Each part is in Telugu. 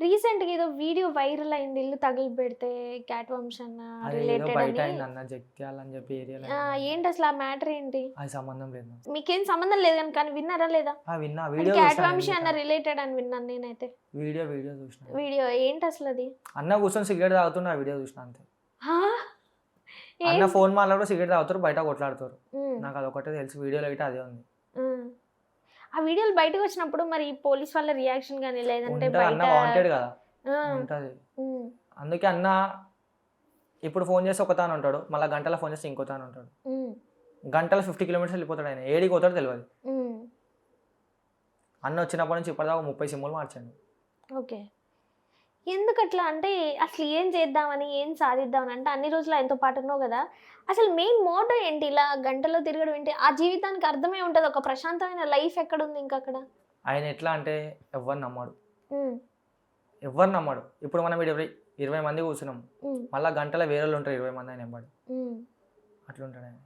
రీసెంట్‌గా ఏదో వీడియో వైరల్ అయింది. ఇల్లు తగిలిపెడితే క్యాట్ వంశన్ అదేదో రిలేటెడ్ బయట అని. అయిందన్న జగిత్యాల అని చెప్పి ఏరియాలో అయిందన్న. ఏంటి అసలు ఆ మ్యాటర్ ఏంటి? అది సంబంధం లేదు నాకు. మీకేం సంబంధం లేదు గాని కానీ విన్నారా లేదా? విన్నా అది వీడియో క్యాట్ చూసిన వంశీ అన్న రిలేటెడ్ అని విన్నాను నేనైతే. వీడియో చూసిన. వీడియో ఏంటి అసలు అది? అన్న కూర్చొని సిగరెట్ తాగుతున్న వీడియో చూసిన అంతే. హా? అన్న ఏం? ఫోన్ మాట్లాడుతూ సిగరెట్ తాగుతారు బయట కొట్లాడుతారు. ఉమ్, నాకు అదొకటే తెలుసు వీడియోలో అయితే అదే ఉంది. ఉమ్. ఆ వీడియోలు బయటకు వచ్చినప్పుడు మరి పోలీస్ వాళ్ళ రియాక్షన్ కానీ లేదంటే ఉంటుంది అన్న బయట వాంటెడ్ కదా ఆ, ఉంటుంది. ఉమ్, అందుకే అన్న ఇప్పుడు ఫోన్ చేసి ఒకతాను ఉంటాడు మళ్ళీ గంటల ఫోన్ చేసి ఇంకోతాను ఉంటాడు. ఉమ్, గంటల 50 కిలోమీటర్స్ వెళ్ళిపోతాడు ఆయన ఏడికి పోతాడు తెలియదు. ఉమ్. అన్న వచ్చినప్పటి నుంచి ఇప్పటిదాకా 30 సిమ్ములు మార్చాను. ఓకే. ఎందుకు అట్లా అంటే అసలు ఏం చేద్దామని ఏం సాధిద్దామని అంటే అన్ని రోజులు ఆయనతో పాటు ఉన్నావు కదా, అసలు మెయిన్ మోటో ఏంటి? ఇలా గంటలో తిరగడం ఏంటి? ఆ జీవితానికి అర్థమే ఉంటుంది, ఒక ప్రశాంతమైన లైఫ్ ఎక్కడుంది ఇంకా అక్కడ? ఆయన ఎట్లా అంటే ఎవరు నమ్మడు ఉమ్, ఎవరు నమ్మడు. ఇప్పుడు మనం ఇక్కడ 20 మంది కూర్చున్నాం ఉమ్, మళ్ళీ గంటల వేరే వాళ్ళు ఉంటారు 20 మంది ఆయన ఎంబడి ఉమ్. అట్లుంటాడు ఆయన.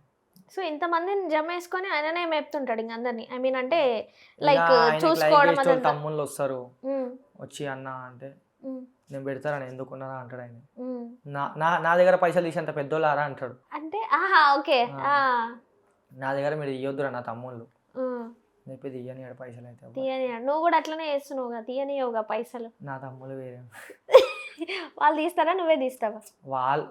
సో ఇంతమందిని జమ వేసుకొని ఆయననే మేపుతుంటాడు ఇంక అందరినీ. ఐ మీన్ అంటే ఇక లైక్ ఆయనకి లైక్ చూసుకోవడం చేసే వాళ్ళు అదంతా. తమ్ముళ్ళు వస్తారు ఉమ్, వచ్చి అన్న అంటే ఉమ్, నేను పెడతారని ఎందుకున్నారా అంటాడు ఆయన. ఉమ్. నా దగ్గర పైసలు తీసేంత పెద్దోళ్ళారా అంటాడు. అంటే ఆహా ఓకే. ఆ. నా దగ్గర మీరు ఇయ్యొద్దురా నా తమ్ముళ్ళు చెప్పి ఇయ్యని పైసలు అయితే అబ్బా. తీయని నువ్వు కూడా అట్లనే చేస్తున్నావుగా, తీయనియోగా పైసలు. నా తమ్ముళ్ళు వేరే వాళ్ళు తీస్తారా నువ్వే తీస్తావా?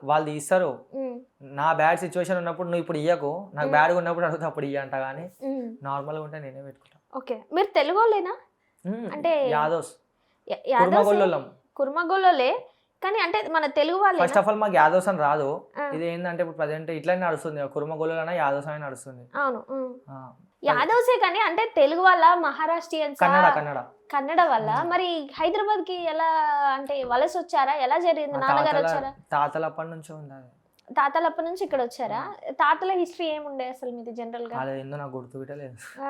వాళ్ళు తీస్తారు. ఉమ్, నా బ్యాడ్ సిచ్యువేషన్ ఉన్నప్పుడు నువ్వు ఇప్పుడు ఇయ్యకు నాకు బ్యాడ్గా ఉన్నప్పుడు అడుగుతా అప్పుడు ఇయ్య అంట కానీ ఉమ్. నార్మల్గా ఉంటే నేనే పెట్టుకుంటా. ఓకే. మీరు తెలుగు వాళ్ళేనా? అంటే యాదవ్స్ యాదవ్స్ కుర్మగొల్లోళ్ళం. కుర్మగోళ్ళోలే కానీ అంటే మన తెలుగు వాళ్ళే. ఫస్ట్ ఆఫ్ ఆల్ మాకు యాదవ్స్ అని రాదు. ఆ. ఇది ఏంటంటే ఇప్పుడు ప్రజెంట్ ఇట్లానే నడుస్తుంది కుర్మగొల్లోనే యాదవ్స్ అని నడుస్తుంది. అవును. ఆ, యాదవ్సే కానీ అంటే తెలుగు వాళ్ళ మహారాష్ట్రియన్స్ కన్నడ కన్నడ వల్ల మరి హైదరాబాద్ కి ఎలా అంటే వలస వచ్చారా? ఎలా జరిగింది? మా నాన్నగారు వచ్చారా? తాతల అప్పటి నుంచి ఉంది అది. తాతలప్పటి నుంచి ఇక్కడ వచ్చారా? తాతల హిస్టరీ ఏముండే అసలు మీది జనరల్ గా? అది ఏందో నాకు గుర్తుపెట్టలేదు. ఆ,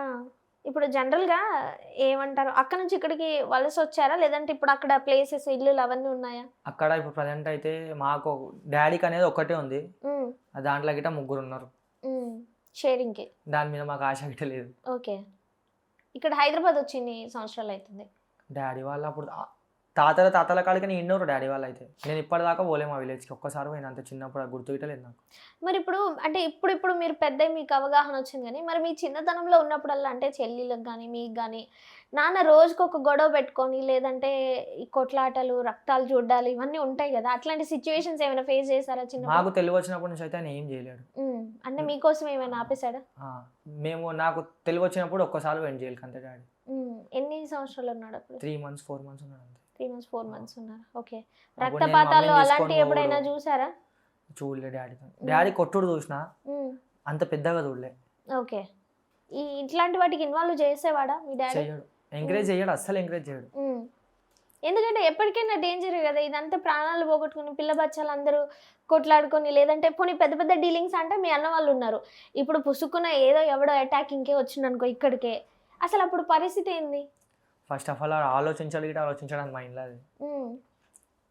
ఇప్పుడు జనరల్ గా ఏమంటారు, అక్కడ నుంచి ఇక్కడికి వలస వచ్చారా లేదంటే ఇప్పుడు అక్కడ ప్లేసెస్ ఇల్లు అవన్నీ ఉన్నాయా? అక్కడ ఇప్పుడు ప్రజెంట్ అయితే మాకు డాడీకి అనేది ఒక్కటే ఉంది. ఉమ్, దాంట్లో గిట్ట ముగ్గురు ఉన్నారు. ఉమ్, షేరింగ్ కి. దాని మీద మాకు ఆశ గిట్ట లేదు. ఓకే. ఇక్కడ హైదరాబాద్ వచ్చి ఎన్ని సంవత్సరాలు అవుతుంది? డాడీ వాళ్ళు అప్పుడు తాతల కాడికి నేను ఇన్నోరు డాడీ వాళ్ళు అయితే నేను ఇప్పటిదాకా పోలేము ఆ విలేజ్కి ఒక్కసారి పోయినా అంత చిన్నప్పుడు అది గుర్తుపెట్టలేదు నాకు. మరి ఇప్పుడు అంటే ఇప్పుడు మీరు పెద్ద మీకు అవగాహన వచ్చింది కానీ మరి మీ చిన్నతనంలో ఉన్నప్పుడల్లా అంటే చెల్లిలకు కానీ మీకు కానీ నాన్న రోజుకు ఒక గొడవ పెట్టుకొని లేదంటే ఈ కొట్లాటలు రక్తాలు చూడాలి ఇవన్నీ ఉంటాయి కదా, అట్లాంటి సిచ్యువేషన్స్ ఏమైనా ఫేస్ చేశారా చిన్న? మాకు తెలివి వచ్చినప్పటి నుంచి అయితే ఆయన ఏం చేయలేడు. అంటే మీకోసం ఏమైనా ఆపేశాడా? నాకు తెలివి వచ్చినప్పుడు ఒక్కసారి వెంట చేయాలి అంతే డాడీ. ఎన్ని సంవత్సరాలు ఉన్నాడు అప్పుడు? 3 months 4 months ఉన్నాడు అంతే. 3 months 4 months ఉన్నారు. ఓకే. అప్పుడు నేను రక్తపాతాలు మమ్మీని అలాంటివి తీసుకొని ఎప్పుడైనా పోవడం. చూసారా? చూడలే డాడీ కొట్టుడు చూసిన అంత పెద్దగా చూడలే. ఓకే. ఈ ఇట్లాంటి వాటికి ఇన్వాల్వ్ చేసేవాడా మీ డాడీ? చేయడు, ఎంకరేజ్ చేయడు, అస్సలు ఎంకరేజ్ చేయడు. ఎందుకంటే ఎప్పటికైనా డేంజర్ కదా ఇదంతా, ప్రాణాలు పోగొట్టుకుని పిల్ల బచ్చాలు అందరూ కొట్లాడుకొని లేదంటే పోనీ పెద్ద పెద్ద డీలింగ్స్ అంటే మీ అన్న వాళ్ళు ఉన్నారు, ఇప్పుడు పుసుకున్న ఏదో ఎవడో అటాకింగ్కే వచ్చింది అనుకో ఇక్కడికే, అసలు అప్పుడు పరిస్థితి ఏంది? ఫస్ట్ ఆఫ్ ఆల్ ఆలోచించడానికి మైండ్లో అది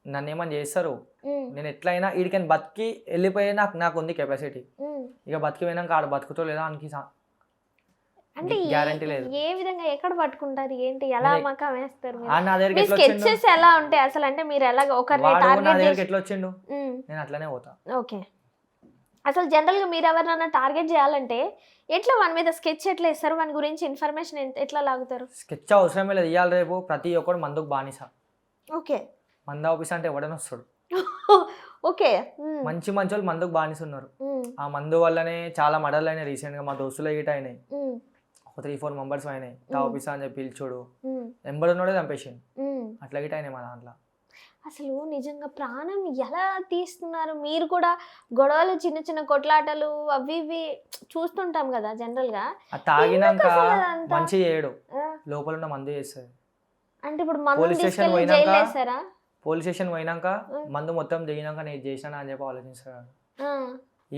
నన్ను ఏమని చేస్తారు. నేను ఎట్లయినా వీడికని బతికి వెళ్ళిపోయే నాకు ఉంది కెపాసిటీ. ఇక బతికి పోయినాక ఆడ బతుకుతో లేదా అనికి అంటే గ్యారంటీ లేదు. ఏ విధంగా ఎక్కడ పట్టుకుంటారు ఏంటి ఎలా మకా వేస్తారు? నా దగ్గరికి మీ ఎట్లా వచ్చిండు స్కెచెస్ ఎలా ఉంటాయి అసలు? అంటే మీరు ఎలా ఒకరిని వాడు నా టార్గెట్ దగ్గరికి చేసి? ఎట్లా వచ్చిండు నేను అట్లనే పోతా. ఓకే. అసలు జనరల్గా మీరు ఎవరినైనా టార్గెట్ చేయాలంటే ఎట్లా వాని మీద స్కెచ్ ఎట్లా ఇస్తారు, వాని గురించి ఇన్ఫర్మేషన్ ఎట్లా లాగుతారు? స్కెచ్ అవసరమే లేదు, ఇవాళ రేపు ప్రతి ఒక్కడు మందుకు బానిస. ఓకే. మంద ఆఫీస్ అంటే ఎవడని వస్తాడు. ఓకే. మంచి వాళ్ళు మందుకు బానిస ఉన్నారు. ఆ మందు వల్లనే చాలా మర్డర్లు అయినాయి రీసెంట్గా. మా దోస్తులు గిట అయినాయి, ఒక 3-4 మెంబర్స్ అయినాయి. ఆఫీస్ అని చెప్పి పిలిచోడు ఎంబడున్నోడే చంపేసిండు. అట్లా గిట అయినాయి మా దాంట్లో. అసలు నిజంగా ప్రాణం ఎలా తీస్తున్నారు? మీరు కూడా గొడవలు చిన్న చిన్న కొట్లాటలు అవి ఇవి చూస్తుంటాం కదా జనరల్గా. తాగినాక మంచి చేయడు, లోపల ఉన్న మందు చేస్తుంది. అంటే ఇప్పుడు మందు తీసుకెళ్ళి జైలు వేసారా? పోలీస్ స్టేషన్ పోయినాక మందు మొత్తం దిగినాక నేను చేసినా అని చెప్పి ఆలోచిస్తాడు.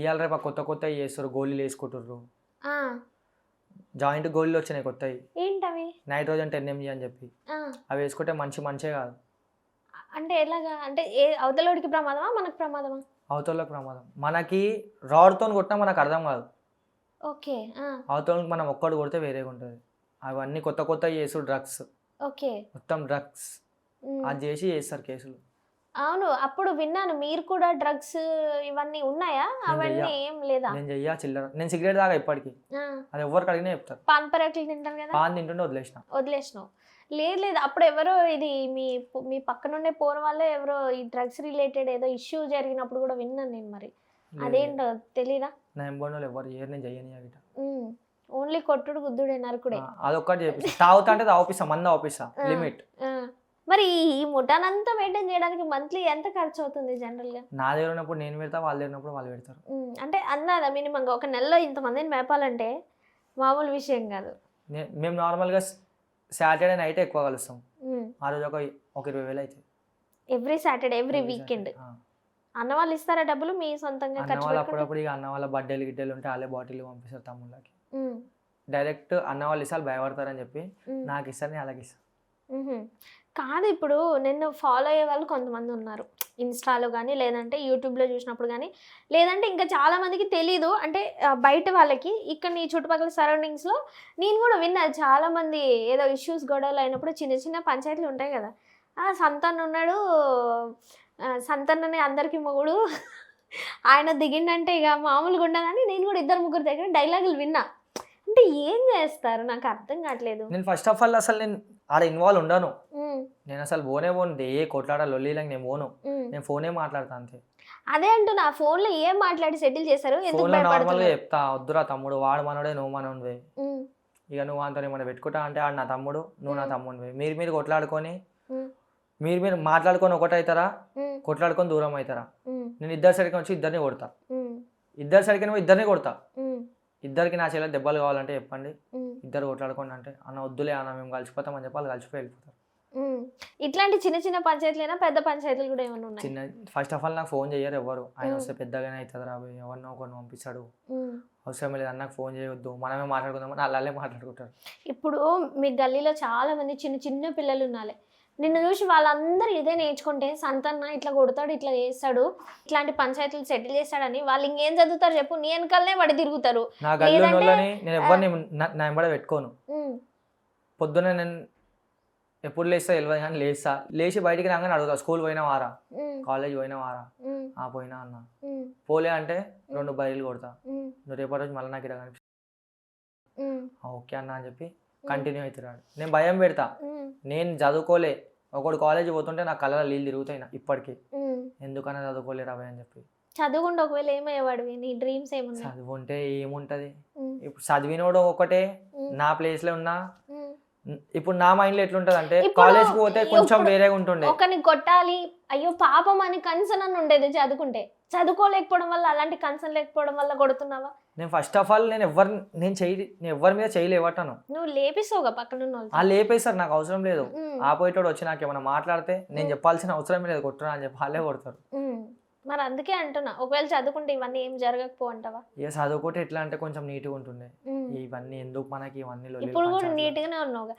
ఇవాళ రేపు కొత్త చేస్తారు, గోళీలు వేసుకుంటుర్రు. జాయింట్ గోళీలు వచ్చినాయి కొత్తవి. ఏంటవి? నైట్రోజన్ 10 mg అని చెప్పి అవి వేసుకుంటే మంచే కాదు. అంటే ఎలాగా? అంటే అవతలోడికి ప్రమాదమా మనకు ప్రమాదమా? అవతలకి ప్రమాదం. మనకి రాడ్తో కొట్టినా మనకు అర్థం కాదు. ఓకే. అవతలకి మనం ఒక్కడు కొడితే వేరేగా ఉంటుంది. అవన్నీ కొత్త చేసు డ్రగ్స్. ఓకే. మొత్తం డ్రగ్స్. అది చేసి చేస్తారు కేసులు. అవును, అప్పుడు విన్నాను మీరు కూడా డ్రగ్స్ ఇవన్నీ ఉన్నాయా? అవన్నీ ఏం లేదా? నేను చెయ్యా చిల్లర. నేను సిగరెట్ తాగా ఇప్పటికి. అది ఎవరికి అడిగినా చెప్తారు. పాన్ పరాకులు తింటారు కదా, పాన్ తింటుంటే వదిలేసినావు. లేదు లేదు, అప్పుడు ఎవరో ఇది మీ పక్కనుండే పోని వాళ్ళే ఎవరో ఈ డ్రగ్స్ రిలేటెడ్ ఏదో ఇష్యూ జరిగినప్పుడు కూడా విన్నాను నేను. మరి అదేంటో తెలీదా? నా ఎంబడి ఎవరు చేయరు, నేను చెయ్యని అగిట. ఓన్లీ కొట్టుడు గుద్దుడే నరకుడే. అదొక్కటి చేపిస్తా. తాగుతా అంటే తాగిపిస్తా, మంది తాగిపిస్తా లిమిట్. మరి ఈ ముఠానంతా మెయింటైన్ చేయడానికి మంత్లీ ఎంత ఖర్చు అవుతుంది జనరల్ గా? నా దగ్గర ఉన్నప్పుడు నేను పెడతా, వాళ్ళ దగ్గర ఉన్నప్పుడు వాళ్ళు పెడతారు. అంటే అన్నదా మినిమంగా ఒక నెలలో ఇంతమందిని మేపాలంటే మామూలు విషయం కాదు. మేము నార్మల్గా సాటర్డే నైట్ ఎక్కువ కలుస్తాం. ఆ రోజు ఒక 20,000 అవుతాయి. Every Saturday, every weekend. అన్న వాళ్ళు ఇస్తారా డబ్బులు మీ సొంతంగా అన్న ఖర్చు వాళ్ళు పెట్టుకుంటే? అప్పుడప్పుడు ఇక అన్న వాళ్ళ బర్త్డేలు గిడ్డేలు ఉంటే వాళ్ళే బాటిల్ పంపిస్తారు తమ్ముళ్ళకి. డైరెక్ట్ అన్న వాళ్ళు ఇస్తారు భయపడతారని చెప్పి నాకు ఇస్తారు, నేను అలాగే ఇస్తాను. కాదు, ఇప్పుడు నిన్ను ఫాలో అయ్యే వాళ్ళు కొంతమంది ఉన్నారు ఇన్స్టాలో కానీ, లేదంటే యూట్యూబ్లో చూసినప్పుడు కానీ, లేదంటే ఇంకా చాలా మందికి తెలీదు. అంటే బయట వాళ్ళకి ఇక్కడ నీ చుట్టుపక్కల సరౌండింగ్స్లో నేను కూడా విన్నాను, చాలా మంది ఏదో ఇష్యూస్ గొడవలు అయినప్పుడు చిన్న చిన్న పంచాయతీలు ఉంటాయి కదా, సంతాన్ ఉన్నాడు, సంతానని అందరికీ మొగుడు, ఆయన దిగిండంటే ఇక మామూలుగా ఉండదని నేను కూడా 2-3 దగ్గర డైలాగులు విన్నా. అంటే ఏం చేస్తారు నాకు అర్థం కావట్లేదు. నేను ఫస్ట్ ఆఫ్ ఆల్ అసలు నేను ఆడ ఇన్వాల్వ్ ఉండను. నేను అసలు పోను, ఏ కొట్లాడ లొల్లీలకు నేను పోను. నేను ఫోనే మాట్లాడతా అంతే. అదే అంటున్నా, ఫోన్లో ఏం మాట్లాడి సెటిల్ చేశారు? ఫోన్లో నార్మల్గా చెప్తా, వద్దురా తమ్ముడు, వాడు మనోడే, నువ్వు మనోడివే, ఇక నువ్వు అంతా ఏమైనా పెట్టుకుంటా అంటే ఆడు నా తమ్ముడు, నువ్వు నా తమ్ముడివే, మీరు కొట్లాడుకొని మీరు మాట్లాడుకొని ఒకటవుతారా, కొట్లాడుకొని దూరం అవుతారా. నేను ఇద్దరు సరిగ్గా వచ్చి ఇద్దరిని కొడతా, ఇద్దరు సరిగ్గా ఇద్దరిని కొడతా. ఇద్దరికి నా చెల్లెలు దెబ్బలు కావాలంటే చెప్పండి, ఇద్దరు కొట్లాడుకోండి అంటే అన్న వద్దులే అన్న మేము కలిసిపోతామని చెప్పి వాళ్ళు కలిసిపోయి వెళ్ళిపోతారు. ఇట్లాంటి చిన్న చిన్న పంచాయతీలైనా పెద్ద పంచాయతీలు కూడా ఏమైనా ఉన్నాయి? చిన్న ఫస్ట్ ఆఫ్ ఆల్ నాకు ఫోన్ చేయరు ఎవరు. ఆయన వస్తే పెద్దగానే అవుతుంది రాబోయే, ఎవరినో ఒకరిని పంపిస్తాడు, అవసరం లేదు అన్నకు ఫోన్ చేయొద్దు, మనమే మాట్లాడుకుందామని వాళ్ళే మాట్లాడుకుంటారు. ఇప్పుడు మీ గల్లీలో చాలా మంది చిన్న చిన్న పిల్లలు ఉన్నారు, నిన్ను చూసి వాళ్ళందరూ ఇదే నేర్చుకుంటే సంతన్న ఇట్లా కొడతాడు, ఇట్లా చేస్తాడు, ఇట్లాంటి పంచాయతీలు సెటిల్ చేస్తాడని వాళ్ళు ఇంకేం చదువుతారు చెప్పు, నీ వెనకాలనే పడి తిరుగుతారు. నా గల్లీలోని నేను ఎవరిని నా వెంబడ పెట్టుకోను. పొద్దున్న నేను ఎప్పుడు లేస్తా తెలియదు కానీ లేచి బయటికి రాగానే అడుగుతా, స్కూల్ పోయినా వారా, కాలేజ్ పోయినా వారా, పోయినా అన్న, పోలే అంటే 2 బయలు కొడతా, నువ్వు రేపటి రోజు మళ్ళీ నాకు ఇక్కడ కనిపిస్తా, ఓకే అన్న అని చెప్పి కంటిన్యూ అవుతున్నాడు. నేను భయం పెడతా, నేను చదువుకోలే, ఒకడు కాలేజ్ పోతుంటే నా కళ్ళలో నీళ్ళు తిరుగుతాయి ఇప్పటికీ, ఎందుకన్నా చదువుకోలేరు అవి అని చెప్పి. చదువుకుంటే ఒకవేళ ఏమయ్యేవాడివి, నీ డ్రీమ్స్ ఏమున్నాయి? చదువుకుంటే ఏముంటది, ఇప్పుడు చదివినోడు ఒకటే, నా ప్లేస్ లో ఉన్నా. ఇప్పుడు నా మైండ్ లో ఎట్లుంటది అంటే, కాలేజ్ కి పోతే కొంచెం వేరేగా ఉంటుండే, ఒకరిని కొట్టాలి అయ్యో పాపం అని కన్సర్న్ అని ఉండేది. చదువుకోలేకపోవడం వల్ల, అలాంటి కన్సర్న్ లేకపోవడం వల్ల కొడుతున్నావా? నేను ఫస్ట్ ఆఫ్ ఆల్ నేను ఎవరి మీద చేయలేవటాను. నువ్వు లేపిస్తావుగా పక్కన లేపేస్తారు, నాకు అవసరం లేదు. ఆపోయేటోడు వచ్చి నాకు ఏమైనా మాట్లాడితే నేను చెప్పాల్సిన అవసరం లేదు, కొట్టున్నా అని చెప్పి వాళ్ళే కొడతారు. మరి అందుకే అంటున్నా, ఒకవేళ చదువుకుంటే ఇవన్నీ ఏం జరగకపో అంటావా? ఇక చదువుకుంటే ఎట్లా అంటే కొంచెం నీట్గా ఉంటుండే, ఇవన్నీ ఎందుకు మనకి, ఇవన్నీ ఇప్పుడు కూడా నీట్గానే ఉన్నావు.